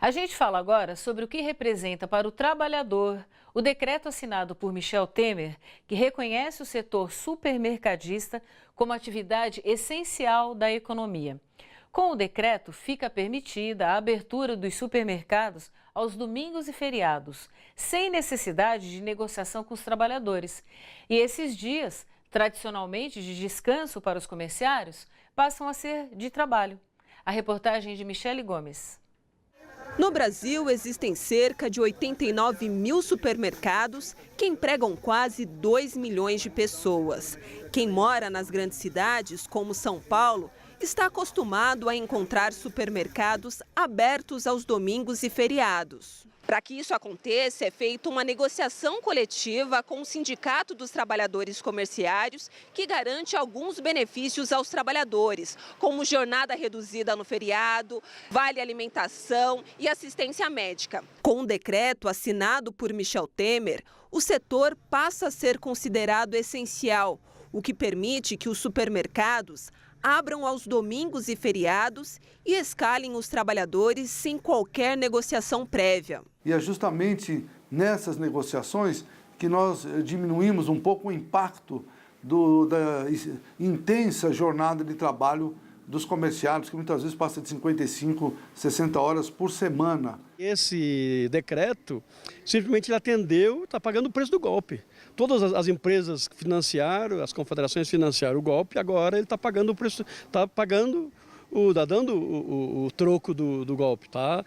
A gente fala agora sobre o que representa para o trabalhador o decreto assinado por Michel Temer, que reconhece o setor supermercadista como atividade essencial da economia. Com o decreto, fica permitida a abertura dos supermercados aos domingos e feriados, sem necessidade de negociação com os trabalhadores. E esses dias, tradicionalmente de descanso para os comerciários, passam a ser de trabalho. A reportagem de Michele Gomes. No Brasil, existem cerca de 89 mil supermercados que empregam quase 2 milhões de pessoas. Quem mora nas grandes cidades, como São Paulo, está acostumado a encontrar supermercados abertos aos domingos e feriados. Para que isso aconteça, é feita uma negociação coletiva com o Sindicato dos Trabalhadores Comerciários, que garante alguns benefícios aos trabalhadores, como jornada reduzida no feriado, vale alimentação e assistência médica. Com o decreto assinado por Michel Temer, o setor passa a ser considerado essencial, o que permite que os supermercados abram aos domingos e feriados e escalem os trabalhadores sem qualquer negociação prévia. E é justamente nessas negociações que nós diminuímos um pouco o impacto da intensa jornada de trabalho dos comerciários, que muitas vezes passa de 55, 60 horas por semana. Esse decreto simplesmente atendeu, está pagando o preço do golpe. Todas as empresas que financiaram, as confederações financiaram o golpe, agora ele está pagando o preço, está pagando, dando o troco do golpe, tá?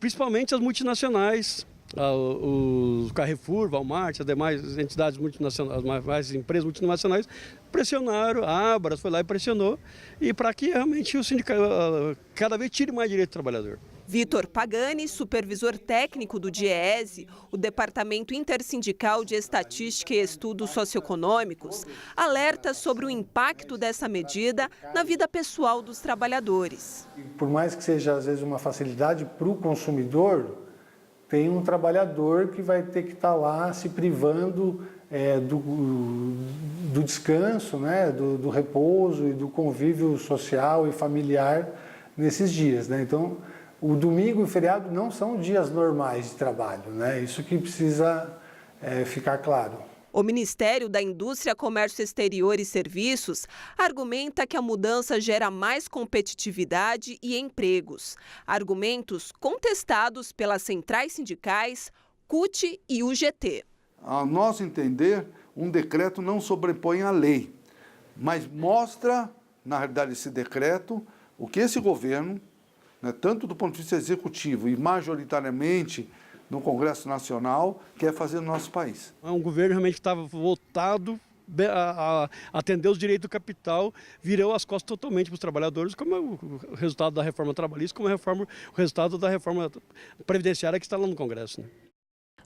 Principalmente as multinacionais, o Carrefour, Walmart, as demais entidades multinacionais, as mais empresas multinacionais pressionaram, a Abras foi lá e pressionou, e para que realmente o sindicato cada vez tire mais direito do trabalhador. Vitor Pagani, supervisor técnico do DIEESE, o Departamento Intersindical de Estatística e Estudos Socioeconômicos, alerta sobre o impacto dessa medida na vida pessoal dos trabalhadores. Por mais que seja, às vezes, uma facilidade para o consumidor, tem um trabalhador que vai ter que estar lá se privando do descanso, né, do repouso e do convívio social e familiar nesses dias, né? Então, o domingo e o feriado não são dias normais de trabalho, né? Isso que precisa ficar claro. O Ministério da Indústria, Comércio Exterior e Serviços argumenta que a mudança gera mais competitividade e empregos. Argumentos contestados pelas centrais sindicais, CUT e UGT. A nosso entender, um decreto não sobrepõe a lei, mas mostra, na realidade, esse decreto, o que esse governo, tanto do ponto de vista executivo e majoritariamente no Congresso Nacional, quer fazer no nosso país. É um governo realmente que estava voltado a atender os direitos do capital, virou as costas totalmente para os trabalhadores, como é o resultado da reforma trabalhista, como é o resultado da reforma previdenciária que está lá no Congresso, né?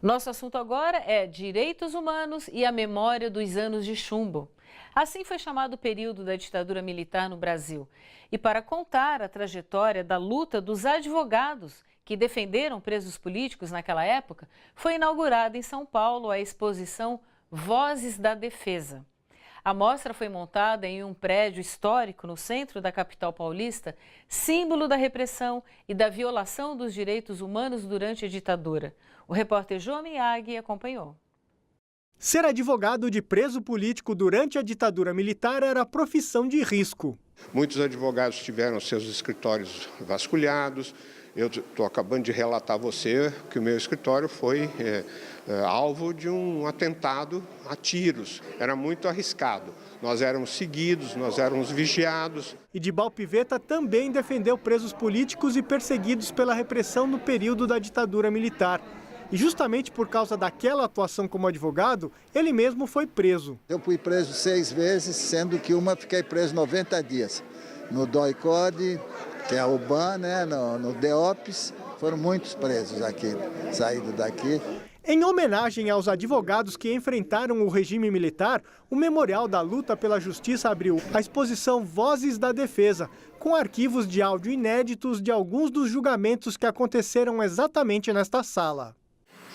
Nosso assunto agora é direitos humanos e a memória dos anos de chumbo. Assim foi chamado o período da ditadura militar no Brasil. E para contar a trajetória da luta dos advogados que defenderam presos políticos naquela época, foi inaugurada em São Paulo a exposição Vozes da Defesa. A mostra foi montada em um prédio histórico no centro da capital paulista, símbolo da repressão e da violação dos direitos humanos durante a ditadura. O repórter João Miyagi acompanhou. Ser advogado de preso político durante a ditadura militar era profissão de risco. Muitos advogados tiveram seus escritórios vasculhados. Eu estou acabando de relatar a você que o meu escritório foi alvo de um atentado a tiros. Era muito arriscado. Nós éramos seguidos, nós éramos vigiados. Edibal Pivetta também defendeu presos políticos e perseguidos pela repressão no período da ditadura militar. E justamente por causa daquela atuação como advogado, ele mesmo foi preso. Eu fui preso 6 vezes, sendo que uma fiquei preso 90 dias. No DOI-CODE, que é a UBAN, né? no DEOPS, foram muitos presos aqui, saídos daqui. Em homenagem aos advogados que enfrentaram o regime militar, o Memorial da Luta pela Justiça abriu a exposição Vozes da Defesa, com arquivos de áudio inéditos de alguns dos julgamentos que aconteceram exatamente nesta sala.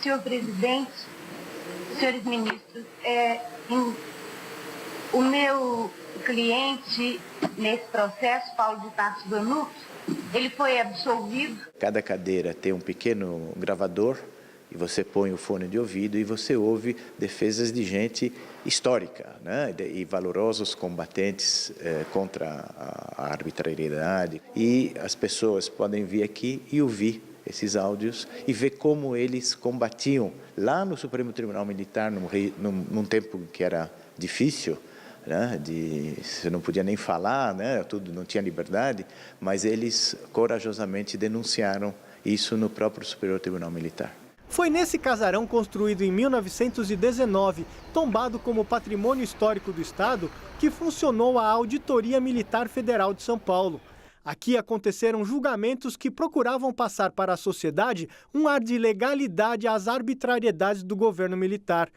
Senhor presidente, senhores ministros, o meu cliente nesse processo, Paulo de Tarso Vanucci, Ele foi absolvido. Cada cadeira tem um pequeno gravador e você põe o fone de ouvido e você ouve defesas de gente histórica, né? E valorosos combatentes contra a arbitrariedade. E as pessoas podem vir aqui e ouvir esses áudios e ver como eles combatiam lá no Supremo Tribunal Militar, num tempo que era difícil, né? Você não podia nem falar, né? Tudo, não tinha liberdade, mas eles corajosamente denunciaram isso no próprio Superior Tribunal Militar. Foi nesse casarão construído em 1919, tombado como Patrimônio Histórico do Estado, que funcionou a Auditoria Militar Federal de São Paulo. Aqui aconteceram julgamentos que procuravam passar para a sociedade um ar de legalidade às arbitrariedades do governo militar.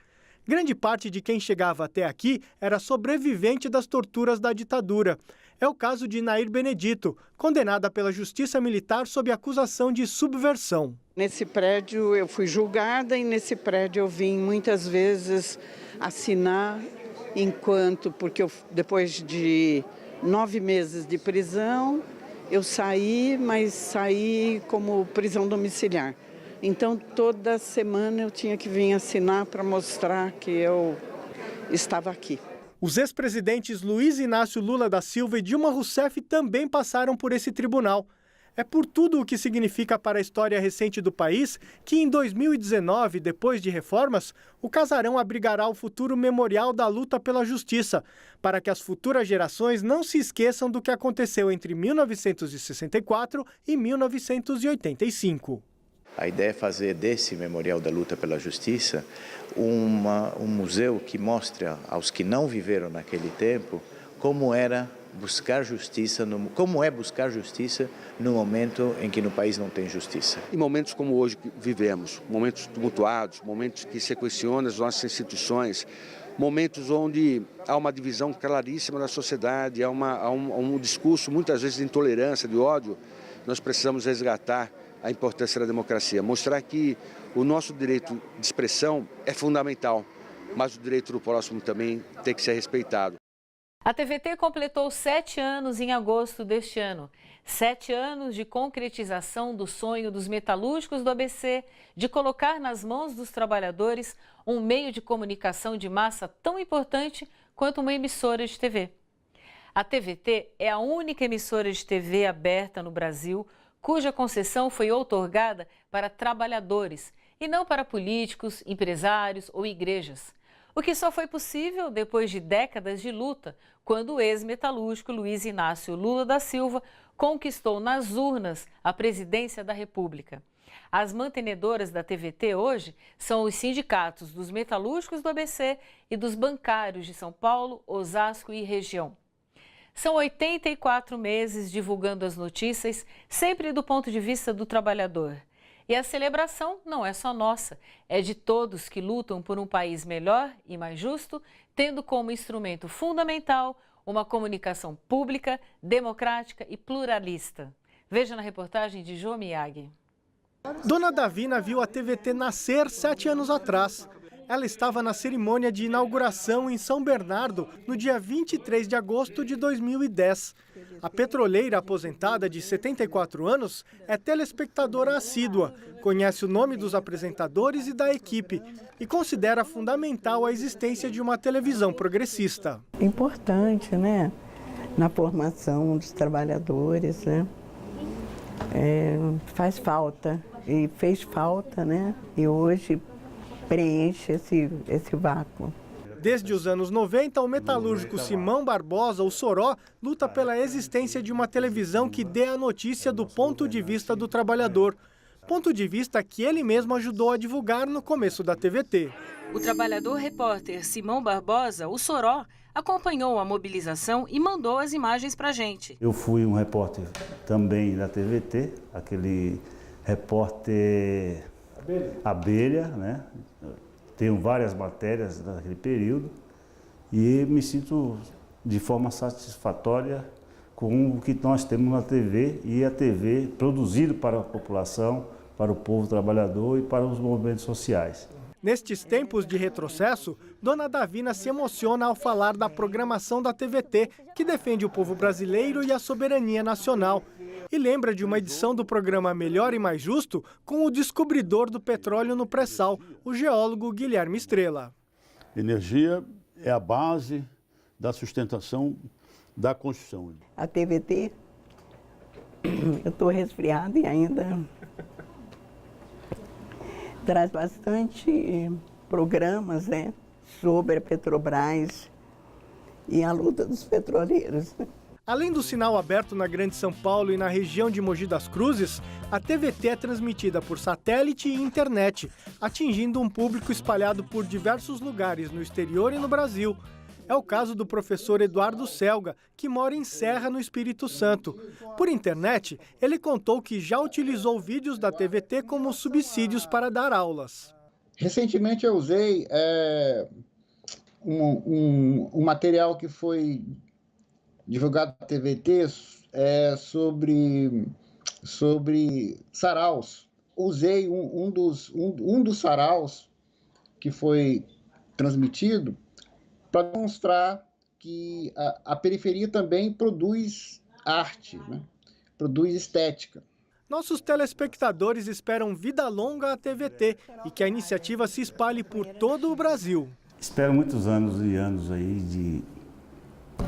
Grande parte de quem chegava até aqui era sobrevivente das torturas da ditadura. É o caso de Nair Benedito, condenada pela Justiça Militar sob acusação de subversão. Nesse prédio eu fui julgada e nesse prédio eu vim muitas vezes assinar porque depois de 9 meses de prisão, eu saí, mas saí como prisão domiciliar. Então, toda semana eu tinha que vir assinar para mostrar que eu estava aqui. Os ex-presidentes Luiz Inácio Lula da Silva e Dilma Rousseff também passaram por esse tribunal. É por tudo o que significa para a história recente do país que em 2019, depois de reformas, o casarão abrigará o futuro memorial da luta pela justiça, para que as futuras gerações não se esqueçam do que aconteceu entre 1964 e 1985. A ideia é fazer desse Memorial da Luta pela Justiça um museu que mostre aos que não viveram naquele tempo como era buscar justiça, como é buscar justiça no momento em que no país não tem justiça. Em momentos como hoje que vivemos, momentos tumultuados, momentos que se questionam as nossas instituições, momentos onde há uma divisão claríssima da sociedade, há um discurso muitas vezes de intolerância, de ódio, nós precisamos resgatar a importância da democracia, mostrar que o nosso direito de expressão é fundamental, mas o direito do próximo também tem que ser respeitado. A TVT completou 7 anos em agosto deste ano. 7 anos de concretização do sonho dos metalúrgicos do ABC de colocar nas mãos dos trabalhadores um meio de comunicação de massa tão importante quanto uma emissora de TV. A TVT é a única emissora de TV aberta no Brasil cuja concessão foi outorgada para trabalhadores e não para políticos, empresários ou igrejas. O que só foi possível depois de décadas de luta, quando o ex-metalúrgico Luiz Inácio Lula da Silva conquistou nas urnas a presidência da República. As mantenedoras da TVT hoje são os sindicatos dos metalúrgicos do ABC e dos bancários de São Paulo, Osasco e região. São 84 meses divulgando as notícias, sempre do ponto de vista do trabalhador. E a celebração não é só nossa, é de todos que lutam por um país melhor e mais justo, tendo como instrumento fundamental uma comunicação pública, democrática e pluralista. Veja na reportagem de Jô Miyagi. Dona Davina viu a TVT nascer 7 anos atrás. Ela estava na cerimônia de inauguração em São Bernardo, no dia 23 de agosto de 2010. A petroleira aposentada de 74 anos é telespectadora assídua, conhece o nome dos apresentadores e da equipe e considera fundamental a existência de uma televisão progressista. Importante, né? Na formação dos trabalhadores, né? Faz falta e fez falta, né? E hoje preenche esse vácuo. Desde os anos 90, o metalúrgico Simão Barbosa, o Soró, luta pela existência de uma televisão que dê a notícia do ponto de vista do trabalhador. Ponto de vista que ele mesmo ajudou a divulgar no começo da TVT. O trabalhador repórter Simão Barbosa, o Soró, acompanhou a mobilização e mandou as imagens pra gente. Eu fui um repórter também da TVT, aquele repórter Abelha, né? Tenho várias matérias daquele período e me sinto de forma satisfatória com o que nós temos na TV e a TV produzido para a população, para o povo trabalhador e para os movimentos sociais. Nestes tempos de retrocesso, Dona Davina se emociona ao falar da programação da TVT, que defende o povo brasileiro e a soberania nacional. e lembra de uma edição do programa Melhor e Mais Justo com o descobridor do petróleo no pré-sal, o geólogo Guilherme Estrela. Energia é a base da sustentação da construção. A TVT, eu estou resfriada e ainda traz bastante programas, né, sobre a Petrobras e a luta dos petroleiros. Além do sinal aberto na Grande São Paulo e na região de Mogi das Cruzes, a TVT é transmitida por satélite e internet, atingindo um público espalhado por diversos lugares no exterior e no Brasil. É o caso do professor Eduardo Selga, que mora em Serra, no Espírito Santo. Por internet, ele contou que já utilizou vídeos da TVT como subsídios para dar aulas. Recentemente eu usei um material que foi divulgado na TVT sobre saraus. Usei um dos saraus que foi transmitido para demonstrar que a periferia também produz arte, né? Produz estética. Nossos telespectadores esperam vida longa à TVT e que a iniciativa se espalhe por todo o Brasil. Espero muitos anos e anos aí de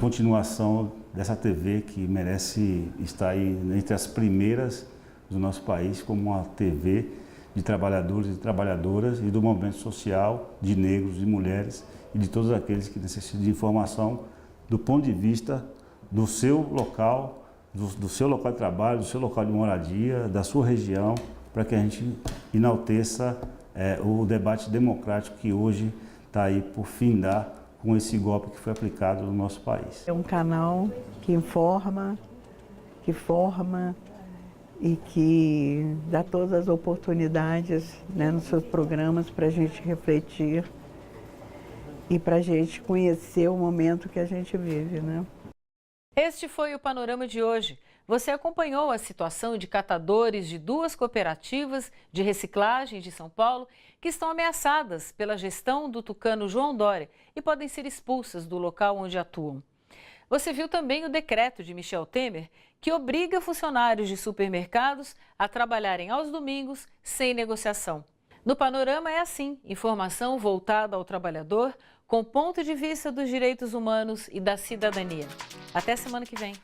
continuação dessa TV que merece estar aí entre as primeiras do nosso país como uma TV de trabalhadores e trabalhadoras e do movimento social de negros e mulheres e de todos aqueles que necessitam de informação do ponto de vista do seu local, do seu local de trabalho, do seu local de moradia, da sua região, para que a gente enalteça o debate democrático que hoje está aí por findar com esse golpe que foi aplicado no nosso país. É um canal que informa, que forma e que dá todas as oportunidades, né, nos seus programas para a gente refletir e para a gente conhecer o momento que a gente vive, né? Este foi o Panorama de hoje. Você acompanhou a situação de catadores de 2 cooperativas de reciclagem de São Paulo que estão ameaçadas pela gestão do tucano João Dória e podem ser expulsas do local onde atuam. Você viu também o decreto de Michel Temer que obriga funcionários de supermercados a trabalharem aos domingos sem negociação. No Panorama é assim, informação voltada ao trabalhador com ponto de vista dos direitos humanos e da cidadania. Até semana que vem.